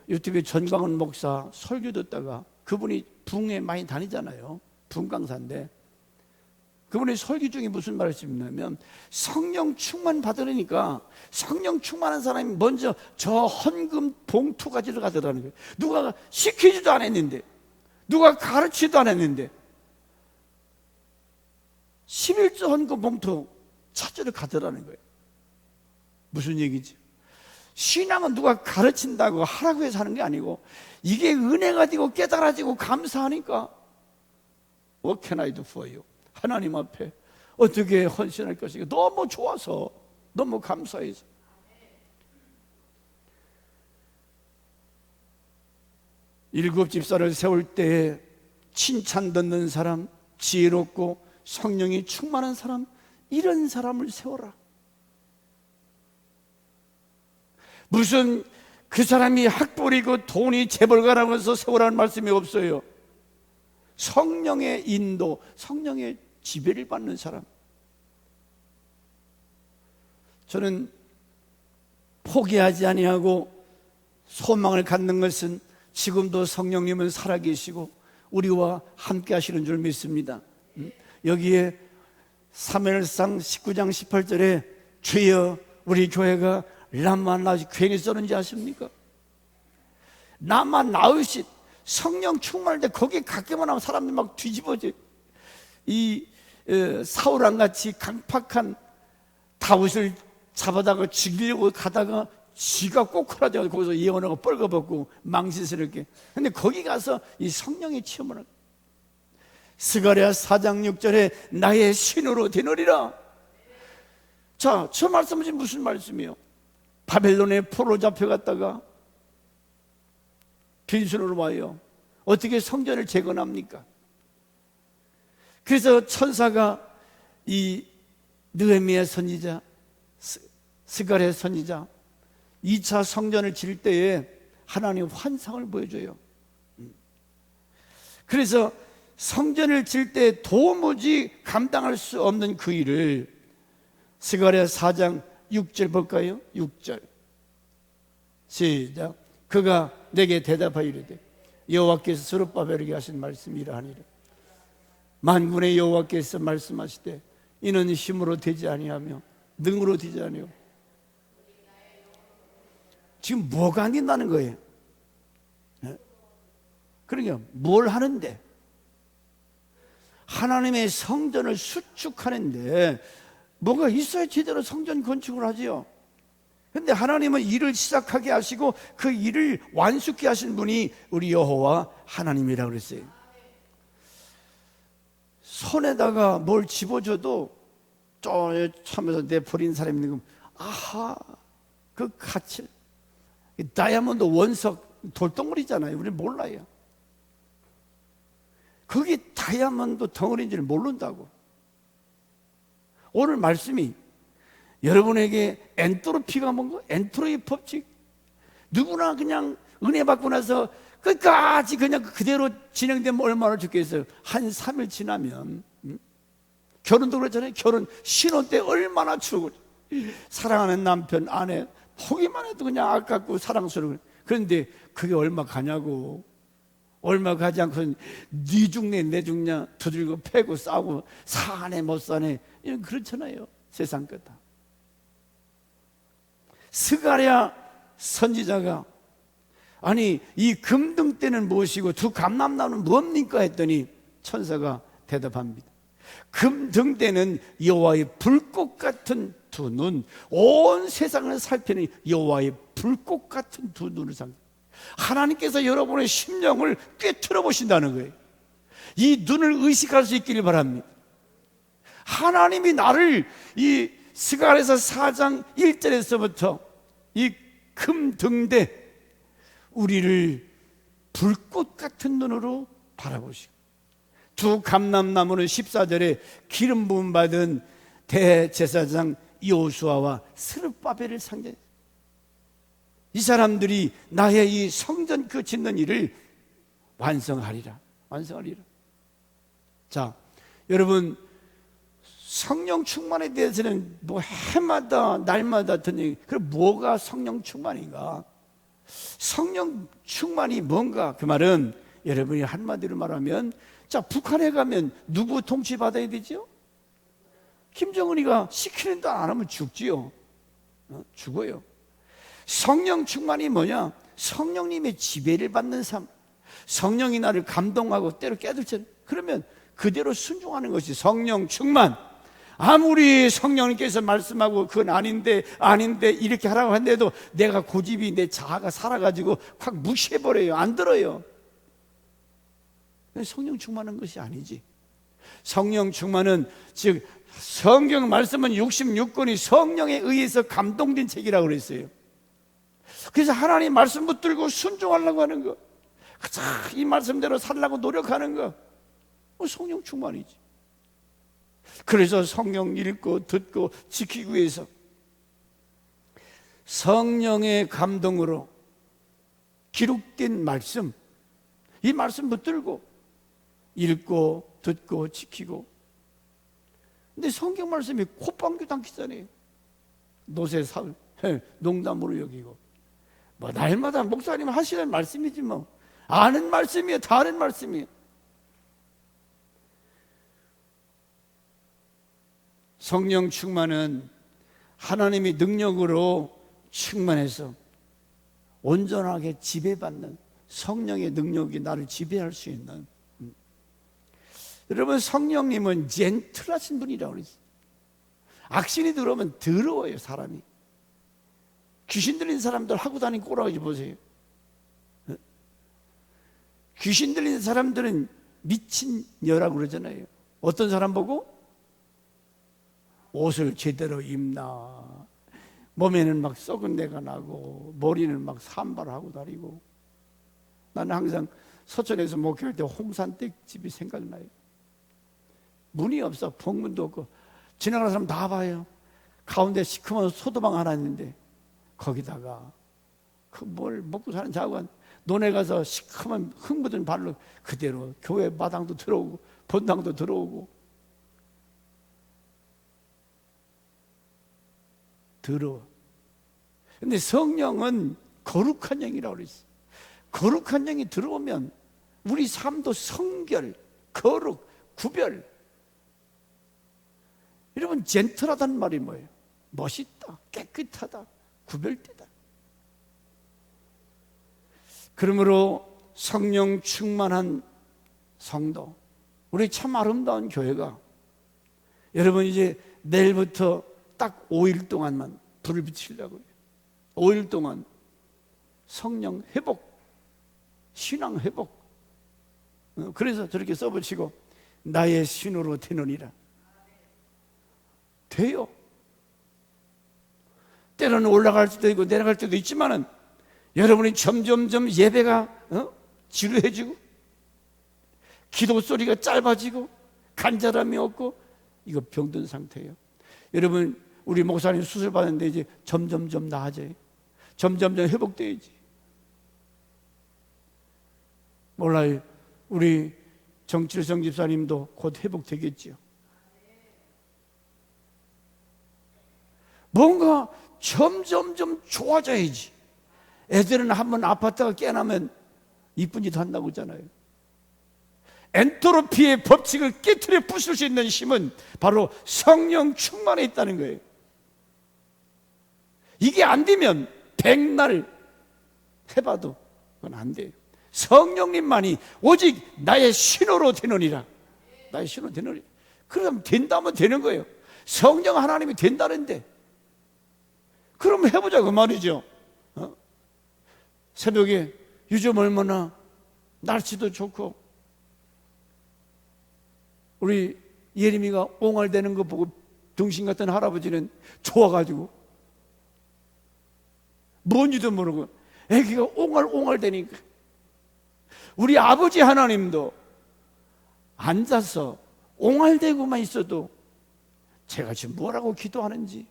유튜브에 전광훈 목사 설교 듣다가, 그분이 붕에 많이 다니잖아요. 붕 강사인데 그분이 설교 중에 무슨 말을 했냐면, 성령 충만 받으려니까 성령 충만한 사람이 먼저 저 헌금 봉투 가지러 가더라는 거예요. 누가 시키지도 않았는데, 누가 가르치지도 않았는데 11조 헌금 봉투 찾으러 가더라는 거예요. 무슨 얘기지? 신앙은 누가 가르친다고 하라고 해서 하는 게 아니고, 이게 은혜가 되고 깨달아지고 감사하니까 What can I do for you? 하나님 앞에 어떻게 헌신할 것인가, 너무 좋아서, 너무 감사해서. 일곱 집사를 세울 때 칭찬 듣는 사람, 지혜롭고 성령이 충만한 사람, 이런 사람을 세워라. 무슨 그 사람이 학벌이고 돈이 재벌가라고 해서 세우라는 말씀이 없어요. 성령의 인도, 성령의 지배를 받는 사람. 저는 포기하지 아니하고 소망을 갖는 것은 지금도 성령님은 살아계시고 우리와 함께 하시는 줄 믿습니다. 여기에 사무엘상 19장 18절에 주여 우리 교회가 라마 나웃이 괜히 썼는지 아십니까? 라마 나웃이 성령 충만할 때 거기에 가기만 하면 사람들이 막 뒤집어져. 이 사울왕같이 강팍한 다윗을 잡아다가 죽이려고 가다가 쥐가 꼬꾸라져서 거기서 예언하고 뻘거벗고 망신스럽게. 근데 거기 가서 이 성령의 체험을 하고, 스가랴 4장 6절에 나의 신으로 되느리라. 자, 저 말씀은 무슨 말씀이에요? 바벨론에 포로 잡혀갔다가 빈손으로 와요. 어떻게 성전을 재건합니까? 그래서 천사가 이 느헤미야 선지자, 스가랴 선지자 2차 성전을 질 때에 하나님 환상을 보여줘요. 그래서 성전을 질 때 도무지 감당할 수 없는 그 일을 스가랴 4장 6절 볼까요? 6절 시작. 그가 내게 대답하여 이르되 여호와께서 스룹바벨에게 하신 말씀이 이러하니라. 만군의 여호와께서 말씀하시되 이는 힘으로 되지 아니하며 능으로 되지 아니하며. 지금 뭐가 안 된다는 거예요? 그러니까 뭘 하는데? 하나님의 성전을 수축하는데 뭐가 있어야 제대로 성전 건축을 하지요. 근데 하나님은 일을 시작하게 하시고 그 일을 완숙케 하신 분이 우리 여호와 하나님이라고 그랬어요. 손에다가 뭘 집어줘도 쫓아면서 내버린 사람이 있는 거, 아하, 그 가치, 다이아몬드 원석 돌덩어리잖아요. 우리는 몰라요. 그게 다이아몬드 덩어리인 줄 모른다고. 오늘 말씀이 여러분에게 엔트로피가 뭔가? 엔트로피 법칙. 누구나 그냥 은혜 받고 나서 끝까지 그냥 그대로 진행되면 얼마나 좋겠어요. 한 3일 지나면, 결혼도 그렇잖아요. 결혼 신혼 때 얼마나 추고 사랑하는 남편 아내 보기만 해도 그냥 아깝고 사랑스러워. 그런데 그게 얼마 가냐고. 얼마 가지 않고 네 죽네 내 죽냐 두들고 패고 싸우고 사네 못 사네, 이런 그렇잖아요. 세상 끝다. 스가랴 선지자가 아니 이 금등대는 무엇이고 두 감람나무는 뭡니까 했더니 천사가 대답합니다. 금등대는 여호와의 불꽃 같은 두 눈, 온 세상을 살피는 여호와의 불꽃 같은 두 눈을 상징합니다. 하나님께서 여러분의 심령을 꿰뚫어 보신다는 거예요. 이 눈을 의식할 수 있기를 바랍니다. 하나님이 나를 이 스가랴서 4장 1절에서부터 이 금등대 우리를 불꽃 같은 눈으로 바라보시고, 두 감람나무는 14절에 기름 부음 받은 대제사장 여호수아와 스룹바벨을 상징해요. 이 사람들이 나의 이 성전 그 짓는 일을 완성하리라. 자, 여러분, 성령 충만에 대해서는 뭐 해마다 날마다 듣는, 그럼 뭐가 성령 충만인가? 성령 충만이 뭔가? 그 말은 여러분이 한마디로 말하면, 자, 북한에 가면 누구 통치받아야 되죠? 김정은이가 시키는 대로 안 하면 죽지요. 죽어요. 성령 충만이 뭐냐? 성령님의 지배를 받는 삶. 성령이 나를 감동하고 때로 깨들잖아요. 그러면 그대로 순종하는 것이 성령 충만. 아무리 성령님께서 말씀하고 그건 아닌데 이렇게 하라고 한데도 내가 고집이, 내 자아가 살아가지고 확 무시해버려요. 안 들어요. 성령 충만한 것이 아니지. 성령 충만은 즉 성경 말씀은 66권이 성령에 의해서 감동된 책이라고 그랬어요. 그래서 하나님 말씀 붙들고 순종하려고 하는 거, 이 말씀대로 살려고 노력하는 거, 성령 충만이지. 그래서 성경 읽고 듣고 지키기 위해서 성령의 감동으로 기록된 말씀, 이 말씀 붙들고 읽고 듣고 지키고. 근데 성경 말씀이 콧방귀도 않기잖아요. 노새 사흘 농담으로 여기고, 뭐 날마다 목사님 하시는 말씀이지 뭐. 아는 말씀이에요. 다 아는 말씀이에요. 성령 충만은 하나님의 능력으로 충만해서 온전하게 지배받는, 성령의 능력이 나를 지배할 수 있는. 여러분, 성령님은 젠틀하신 분이라고 그랬어요. 악신이 들어오면 더러워요. 사람이. 귀신 들린 사람들 하고 다니는 꼬라지 보세요. 귀신 들린 사람들은 미친 여라고 그러잖아요. 어떤 사람 보고? 옷을 제대로 입나, 몸에는 막 썩은 내가 나고 머리는 막 산발하고 다니고. 나는 항상 서천에서 목회할 때 홍산댁집이 생각나요. 문이 없어. 복문도 없고 지나가는 사람 다 봐요. 가운데 시커먼 소도방 하나 있는데 거기다가 그 뭘 먹고 사는 자관 논에 가서 시커먼 흙 묻은 발로 그대로 교회 마당도 들어오고 본당도 들어오고. 더러워. 근데 성령은 거룩한 영이라고 그랬어요. 거룩한 영이 들어오면 우리 삶도 성결, 거룩, 구별. 여러분, 젠틀하다는 말이 뭐예요? 멋있다, 깨끗하다, 구별되다. 그러므로 성령 충만한 성도, 우리 참 아름다운 교회가, 여러분 이제 내일부터 딱 5일 동안만 불을 붙이려고요. 5일 동안 성령 회복, 신앙 회복. 그래서 저렇게 써붙이고 나의 신으로 되느니라. 돼요. 때로는 올라갈 수도 있고 내려갈 때도 있지만은 여러분이 점점점 예배가 지루해지고 기도 소리가 짧아지고 간절함이 없고 이거 병든 상태예요. 여러분 우리 목사님 수술 받았는데 이제 점점점 나아져요. 점점점 회복돼야지. 몰라요. 우리 정칠성 집사님도 곧 회복되겠지요. 뭔가 점점점 좋아져야지. 애들은 한번 아팠다가 깨나면 이쁜 짓 한다고 하잖아요. 엔트로피의 법칙을 깨트려 부술 수 있는 힘은 바로 성령 충만에 있다는 거예요. 이게 안 되면 백날 해봐도 그건 안 돼요. 성령님만이 오직 나의 신호로 되느니라. 나의 신호로 되느니라. 그럼 된다면 되는 거예요. 성령 하나님이 된다는데 그럼 해보자 그 말이죠. 새벽에 요즘 얼마나 날씨도 좋고 우리 예림이가 옹알대는 거 보고 등신 같은 할아버지는 좋아가지고 뭔지도 모르고 애기가 옹알대니까 우리 아버지 하나님도 앉아서 옹알대고만 있어도 제가 지금 뭐라고 기도하는지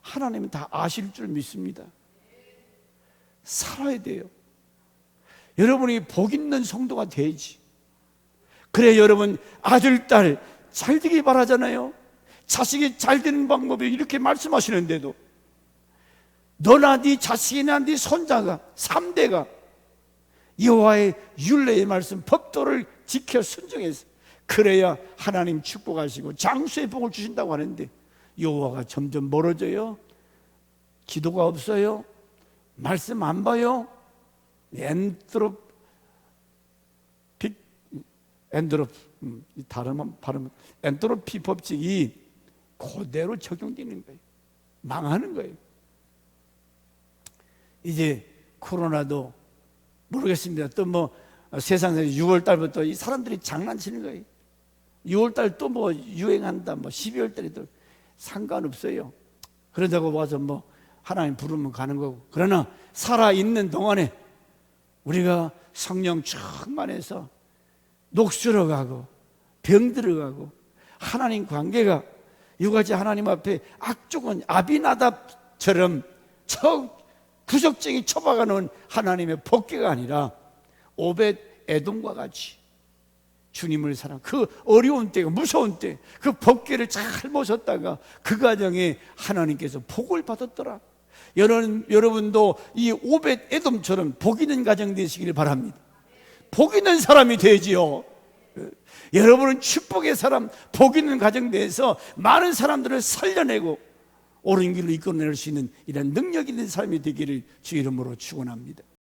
하나님은 다 아실 줄 믿습니다. 살아야 돼요. 여러분이 복 있는 성도가 돼야지. 그래 여러분 아들, 딸 잘 되길 바라잖아요. 자식이 잘 되는 방법이 이렇게 말씀하시는데도 너나 네 자식이나 네 손자가 3대가 여호와의 율례의 말씀 법도를 지켜 순종해서 그래야 하나님 축복하시고 장수의 복을 주신다고 하는데 여호와가 점점 멀어져요. 기도가 없어요. 말씀 안 봐요. 엔트로피 법칙이 그대로 적용되는 거예요. 망하는 거예요. 이제 코로나도 모르겠습니다. 또 뭐 세상에서 6월 달부터 이 사람들이 장난치는 거예요. 6월 달 또 뭐 유행한다. 뭐 12월 달에도 상관없어요. 그러다고 와서 뭐 하나님 부르면 가는 거고. 그러나 살아있는 동안에 우리가 성령 충만해서 녹슬어가고 병들어가고 하나님 관계가 이같이 하나님 앞에 악종은 아비나답처럼 구석쟁이 쳐박아놓은 하나님의 복귀가 아니라 오벳 에돔과 같이 주님을 사랑, 그 어려운 때, 무서운 때 그 법궤를 잘 모셨다가 그 가정에 하나님께서 복을 받았더라. 여러분도 이 오벳 에돔처럼 복 있는 가정 되시기를 바랍니다. 복 있는 사람이 되지요. 여러분은 축복의 사람, 복 있는 가정 내에서 많은 사람들을 살려내고 옳은 길로 이끌어낼 수 있는 이런 능력 있는 삶이 되기를 주 이름으로 축원합니다.